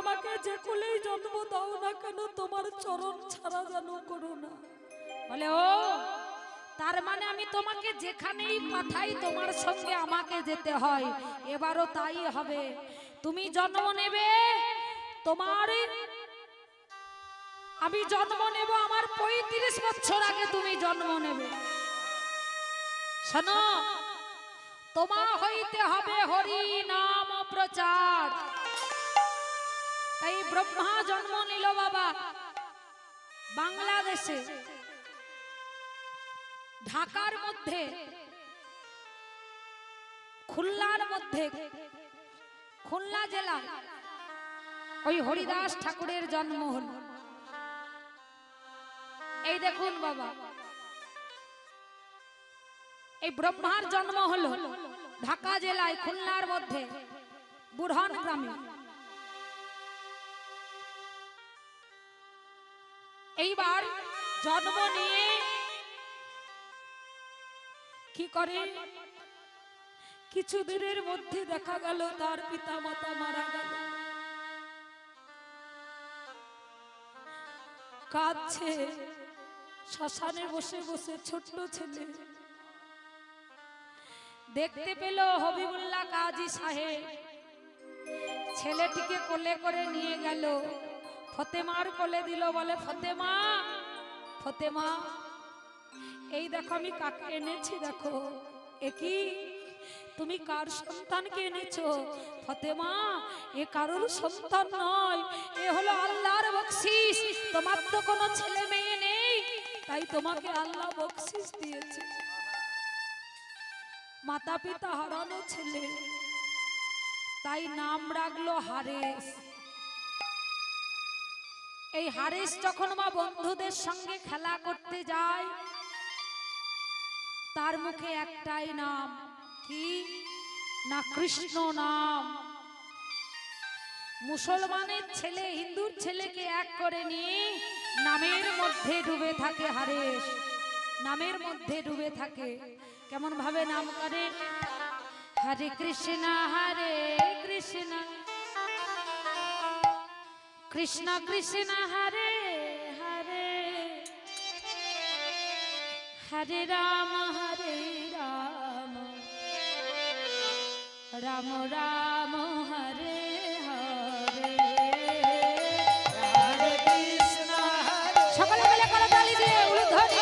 আমাকে যে কুলেই জন্ম দাও না কেন তোমার চরণ ছাড়া যেন করো না। বলে ও তার মানে আমি তোমাকে যেখানেই পাঠাই তোমার সঙ্গে আমাকে যেতে হয়। এবারও তাই হবে। তুমি জন্ম নেবে, তোমার আমি জন্ম নেব আমার ৩৫ বছর আগে তুমি জন্ম নেবে। শোনো, তোমা হইতে হবে হরি নাম প্রচার। তাই ব্রহ্মা জন্ম নিল বাবা বাংলাদেশে, ঢাকার মধ্যে, খুলনার মধ্যে, খুলনা জেলা। ওই হরিদাস ঠাকুরের জন্ম হল। এই দেখুন বাবা, এই ব্রহ্মার জন্ম হলো ঢাকা জেলায় খুলনার মধ্যে বুরহান গ্রামে। এইবার জন্ম নিয়ে কি করে, কিছু দিনের মধ্যে দেখা গেল তার পিতা মাতা মারা গেল। কাঁদছে শ্মশানে বসে বসে ছোট্ট ছেলে। দেখতে পেল হবিবুল্লাহ কাজী সাহেব, ছেলেটিকে কোলে করে নিয়ে গেল, ফতেমার কোলে দিল। বলে ফতেমা, ফতেমা এই দেখো আমি কাকে এনেছি, দেখো একই তুমি কার সন্তানকে এনেছো? ফতেমা, এ কারোর সন্তান নয়, এ হলো আল্লাহর বকশিশ। তোমার তো কোনো ছেলে মেয়ে নেই, তাই তোমাকে আল্লাহ বকশিশ দিয়েছে। মাতা পিতা হারানো ছেলে, তাই নাম রাখলো হারেস। এই হারেস যখন মা বন্ধুদের সঙ্গে খেলা করতে যায়, তার মুখে একটাই নাম, কি না কৃষ্ণ নাম। মুসলমানের ছেলে হিন্দুর ছেলেকে এক করে নিয়ে নামের মধ্যে ডুবে থাকে হারেস, নামের মধ্যে ডুবে থাকে। কেমন ভাবে নাম করে, হরে কৃষ্ণ কৃষ্ণ কৃষ্ণ হরে হরে, হরে রাম রাম রাম হরে হরে। হরে কৃষ্ণ হরে, সকলে মিলে করে তালি দিয়ে উলুধ্বনি।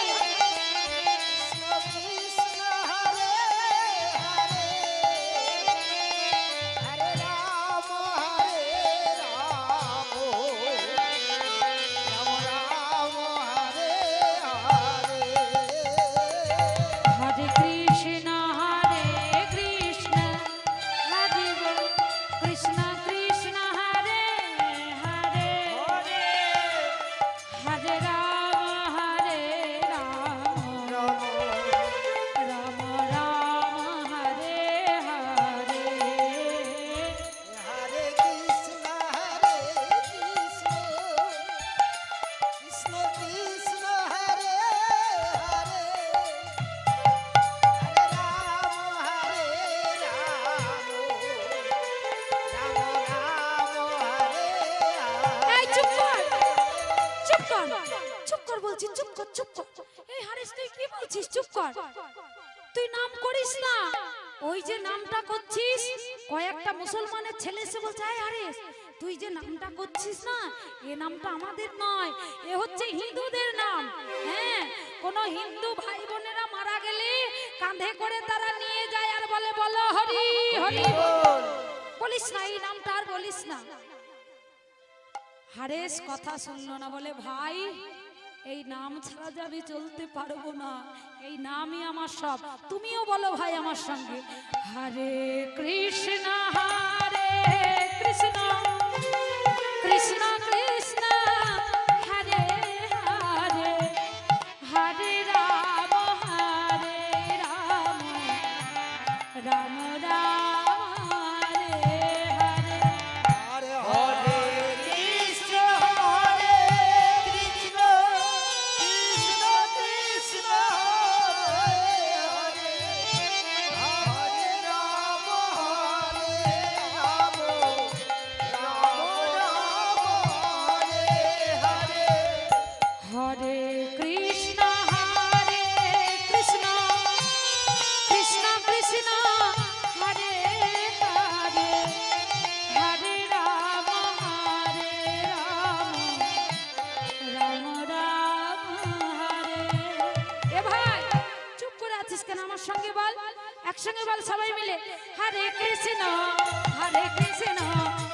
তুই নাম করিস না, ওই যে নামটা করছিস, কয়েকটা মুসলমানের ছেলে এসে বলছে, হারেস তুই যে নামটা করছিস না, এ নামটা আমাদের নয়, এ হচ্ছে হিন্দুদের নাম। হ্যাঁ, কোন হিন্দু ভাই বোনেরা মারা গেলে কাঁধে করে তারা নিয়ে যায় আর বলে, বলো হরি হরি বল, বলিস না এই নামটা আর বলিস না। হারেস কথা শুনলো না, বলে ভাই এই নাম ছাড়া যে আমি চলতে পারবো না, এই নামই আমার সব। তুমিও বলো ভাই আমার সঙ্গে, হরে কৃষ্ণ কৃষ্ণ কৃষ্ণ কৃষ্ণ হরে হরে, হরে রাম রাম রাম হরে হরে। হরে কৃষ্ণ কৃষ্ণ কৃষ্ণ কৃষ্ণ হরে হরে, হরে রাম একসঙ্গে বল সবাই মিলে, হরে কৃষ্ণ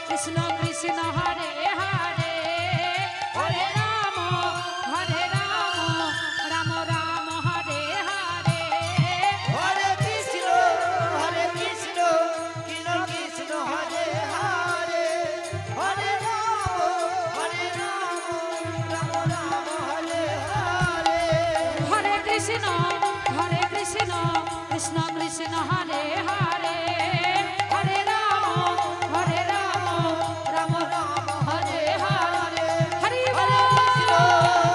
কৃষ্ণ কৃষ্ণ হরে হরে, হরে রাম রাম রাম হরে হরে। হরে কৃষ্ণ কৃষ্ণ কৃষ্ণ হরে হরে, হরে রাম রাম রাম হরে হরে। হরে কৃষ্ণ কৃষ্ণ কৃষ্ণ হরে হরে, হরে রাম রাম রাম হরে হরে। হরি বল।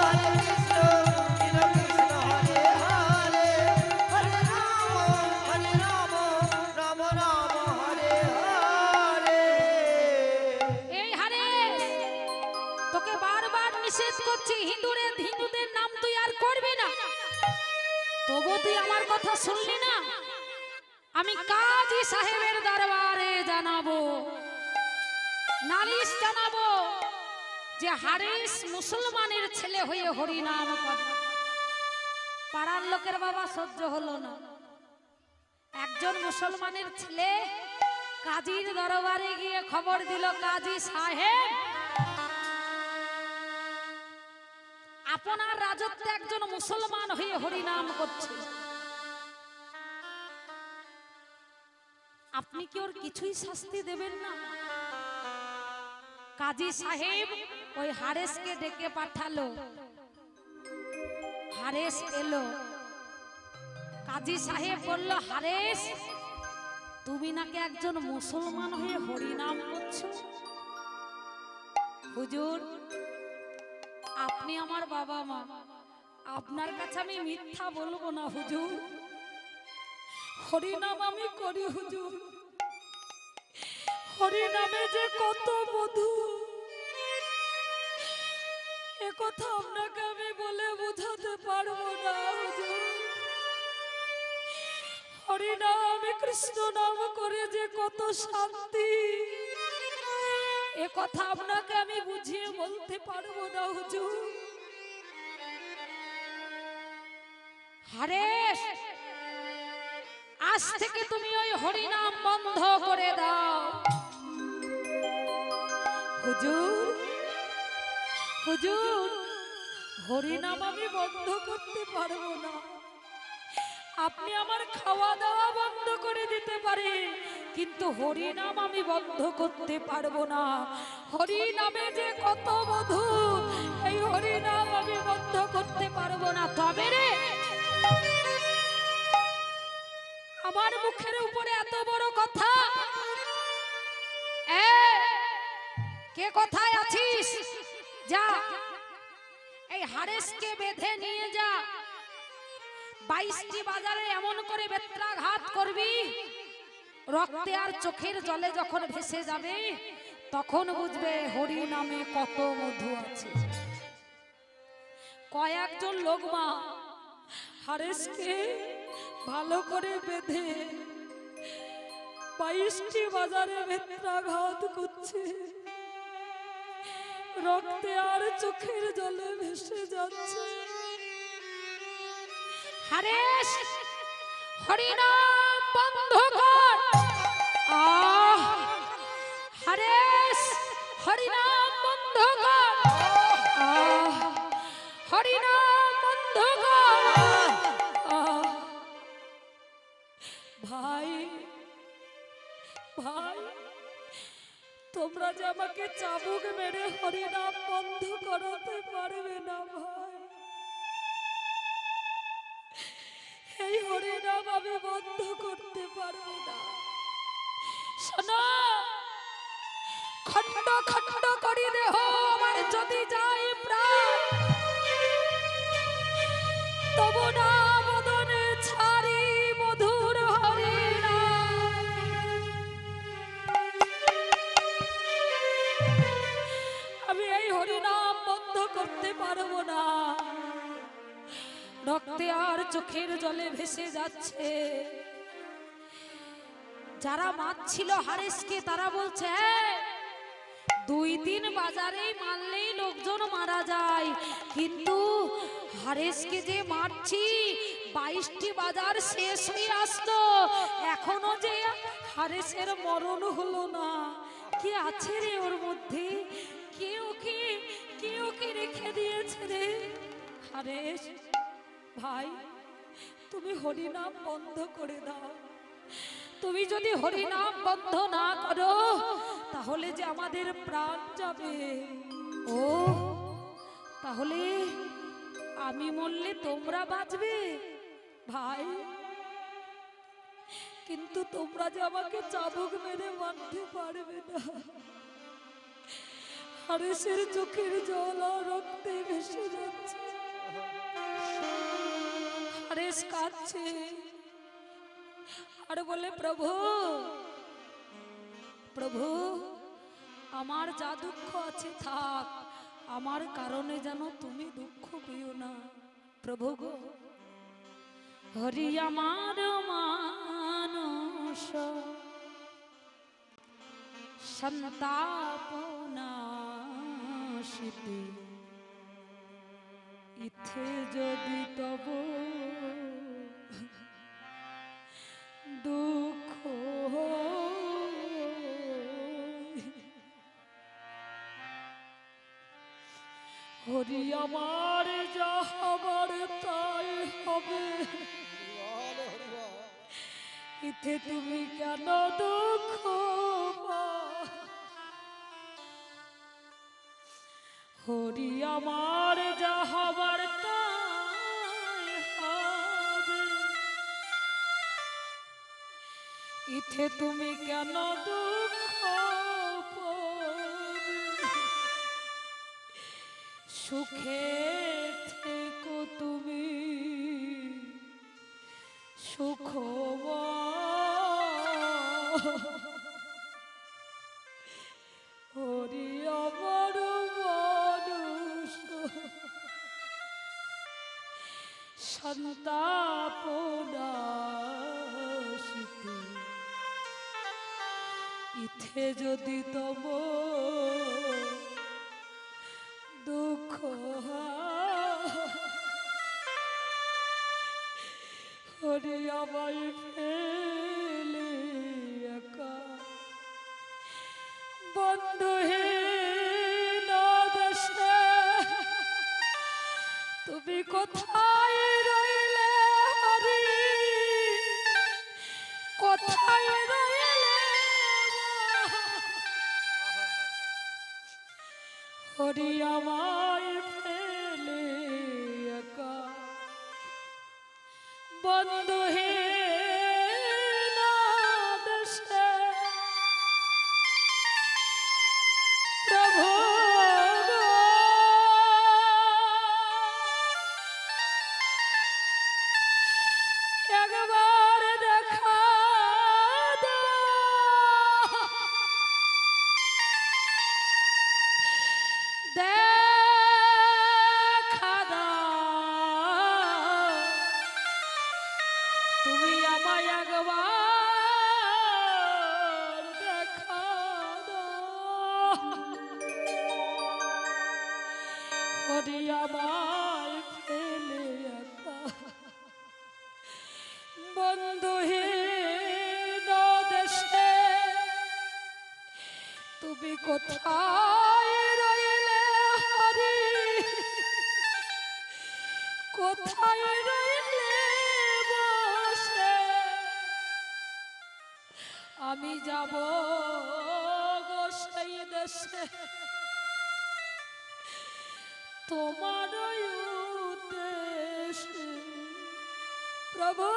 হরে কৃষ্ণ কৃষ্ণ হরে হরে, হরে রাম রাম রাম হরে হরে। এই হরে, তোকে বারবার নিষেধ করছি, হিন্দুদের নাম তুই আর করবি না। তবু তুই আমার কথা শুনলি না। আমি কাজী সাহেবের দরবারে জানাবো, নালিশ জানাবো যে হারিস মুসলমানের ছেলে হয়ে হরি নাম করে। পাড়ার লোকের বাবা সহ্য হলো না। একজন মুসলমানের ছেলে কাজীর দরবারে গিয়ে খবর দিল, কাজী সাহেব, আপনার রাজত্বে একজন মুসলমান হয়ে হরিনাম করছে, আপনি কি ওর কিছুই শাস্তি দেবেন না? কাজী সাহেব ওই হারেসকে ডেকে পাঠালো। হারেস এলো। কাজী সাহেব বলল, হারেস, তুমি নাকি একজন মুসলমান হয়ে হরিনাম করছো? হুজুর, আপনি আমার বাবা মা, আপনার কাছে আমি মিথ্যা বলবো না হুজুর। হরিনাম আমি করি হুজুর। হরিনামে যে কত মধু, এ কথা আপনাকে আমি বলে বোঝাতে পারবো না হুজুর। হরিনাম কৃষ্ণ নাম করে যে কত শান্তি, এ কথা আপনাকে আমি বুঝিয়ে বলতে পারবো না হুজুর। হারেস, আজ থেকে তুমি ওই হরিনাম বন্ধ করে দাও। হুজুর, হুজুর, হরিনাম আমি বন্ধ করতে পারবো না। আপনি আমার খাওয়া দাওয়া বন্ধ করে দিতে পারেন, কিন্তু হরিনাম আমি বন্ধ করতে পারবো না। হরিনামে যে কত মধু, এই হরিনাম আমি বন্ধ করতে পারবো না। তবে রে, আমার মুখের উপরে এত বড় কথা, কে কোথায় আছিস? যা, এই হারেসকে বেঁধে নিয়ে যা। 22টি বাজারে এমন করে বেত্রাঘাত করবি, রক্তে আর চোখের জলে যখন ভেসে যাবে, তখন বুঝবে হরি নামে কত মধু আছে। কয়েকজন লোক মা হারেসকে ভালো করে বেঁধে 22টি বাজারে বেত্রাঘাত করছে, রক্তে আর চোখের জলে ভেসে যাচ্ছে। হারেস, হরিনাম বন্ধ কর। হারেস, হরিনাম বন্ধ কর। হরিনাম বন্ধ কর। ভাই, ভাই, তোমরা যে আমাকে চাবুক মেরে হরিনাম বন্ধ করাতে পারবে না ভাই। এই হরিনাম আমি বন্ধ করতে পারবো না। শোনো, খন্ড খন্ড করি দেহ আমার যদি যাই প্রাণ, তবু না বদনে ছাড়ি মধুর হরিনাম। আমি এই হরিনাম বন্ধ করতে পারবো না। রক্তে আর চোখের জলে ভেসে যাচ্ছে। যারা মারছিল হারেসকে তারা বলছে, 2 দিন বাজারেই মারলেই লোকজন মারা যায়, কিন্তু হারেসকে যে মারছি 22টি বাজার শেষ হয়ে আসলো, এখনো যে হারেসের মরণ হলো না। কি আছে রে ওর মধ্যে? কেউ কি রেখে দিয়েছে রে? হারেস ভাই, তুমি হরিনাম বন্ধ করে দাও। তুমি যদি হরিনাম বন্ধ না করো তাহলে যে আমাদের প্রাণ যাবে। ও তাহলে আমি মরলে তোমরা বাঁচবে ভাই, কিন্তু তোমরা যে আমাকে চাবুক মেরে মারতে পারবে না। হারেসের চোখের জল আর রক্তে ভেসে যাচ্ছে। হারেস কাঁদছে আর বলে, প্রভু প্রভু, আমার যা দুঃখ আছে থাক, আমার কারণে যেন তুমি দুঃখ পেও না প্রভু গো। হরি আমার মানস সন্তাপনাশিতে, ইথে যদি তব দুঃখ হরি আমার যা হবার তাই হবে, ইথে তুমি কেন দুঃখ পাও? হরি আমার যা হবার তাই হবে, ইথে তুমি কেন দুঃখ পাবে? সুখে থেকো তুমি সুখময়, হরি আমার মানুষ সন্তাপনাশিতে, ইথে যদি তব দুঃখ হরি আমায় ফেলে একা বন্ধুহীন দেশে, তুমি কোথায় রইলে হরি, কোথায় রইলে হরি আমায় ফেলে একা বন্ধুহীন দেশে। প্রভু গো, একবার দেখা দাও, দেখা দাও, তুমি আমায় একবার দেখা দাও। হরি আমায় ফেলে একা বন্ধুহীন দেশে, তুমি কোথায় রইলে হরি, কোথায় রইলে বসে, আমি যাব গো সেই দেশে তোমার উদ্দেশ্যে। প্রভু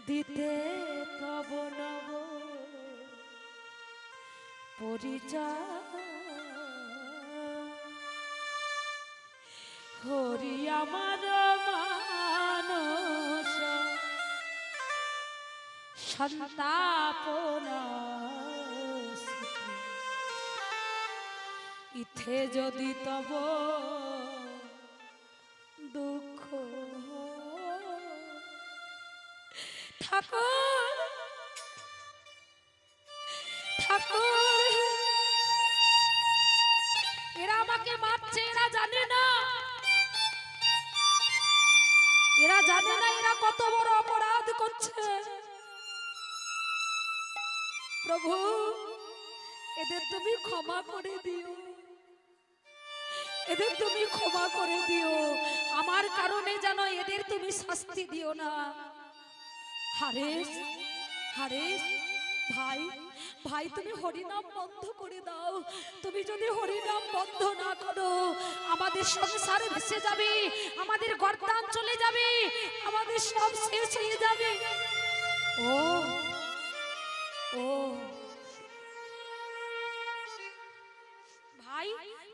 দিতে তব নব পরিচয়, হরি আমার মানস সন্তাপনাশিতে, ইথে যদি তব দুঃখ ঠাকুর ঠাকুর, এরা আমাকে মারছে, এরা জানে না এরা জানে না এরা কত বড় অপরাধ করছে। প্রভু এদের তুমি ক্ষমা করে দিও, এদের তুমি ক্ষমা করে দিও, আমার কারণে যেন এদের তুমি শাস্তি দিও না। হারেস, হারেস ভাই, ভাই তুমি হরিনাম বন্ধ করে দাও। তুমি যদি হরিনাম বন্ধ না করো আমাদের সংসার ভেসে যাবে, আমাদের গর্দান চলে যাবে, আমাদের সব শেষ হয়ে যাবে। ও ও ভাই,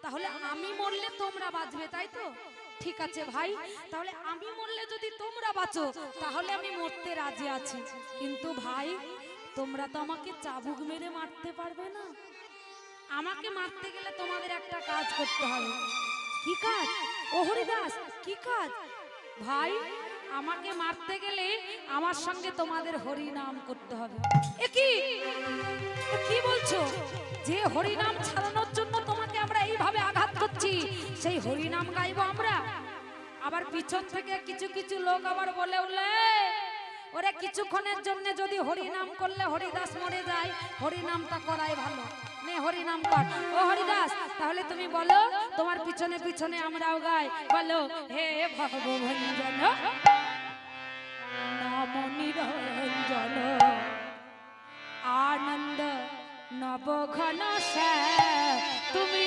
তাহলে আমি মরলে তোমরা বাঁচবে, তাই তো? ঠিক আছে ভাই, তাহলে আমি মরলে যদি তোমরা বাঁচো তাহলে আমি মরতে রাজি আছি। কিন্তু ভাই তোমরা তো আমাকে চাবুক মেরে মারতে পারবে না। আমাকে মারতে গেলে তোমাদের একটা কাজ করতে হবে। কি কাজ? ও হরিদাস, কি কাজ? ভাই আমাকে মারতে গেলে আমার সঙ্গে তোমাদের হরি নাম করতে হবে। এ কি, এ কি বলছো? যে হরি নাম ছাড়ানোর জন্য তোমাকে আমরা এইভাবে আঘাত করছি, সেই হরি নাম গাইবো আমরা? আবার পিছন থেকে কিছু কিছু লোক আবার বলে উঠলে, ওরে কিছুক্ষণের জন্য যদি হরি নাম করলে হরিদাস মরে যায়, হরি নামটা করাই ভালো, নে হরি নাম কর। ও হরিদাস তাহলে তুমি বলো, তোমার পিছনে পিছনে আমরাও গাই, বলো হে ভগবঞ্জন নাম নিরঞ্জন আনন্দ নবঘন সে তুমি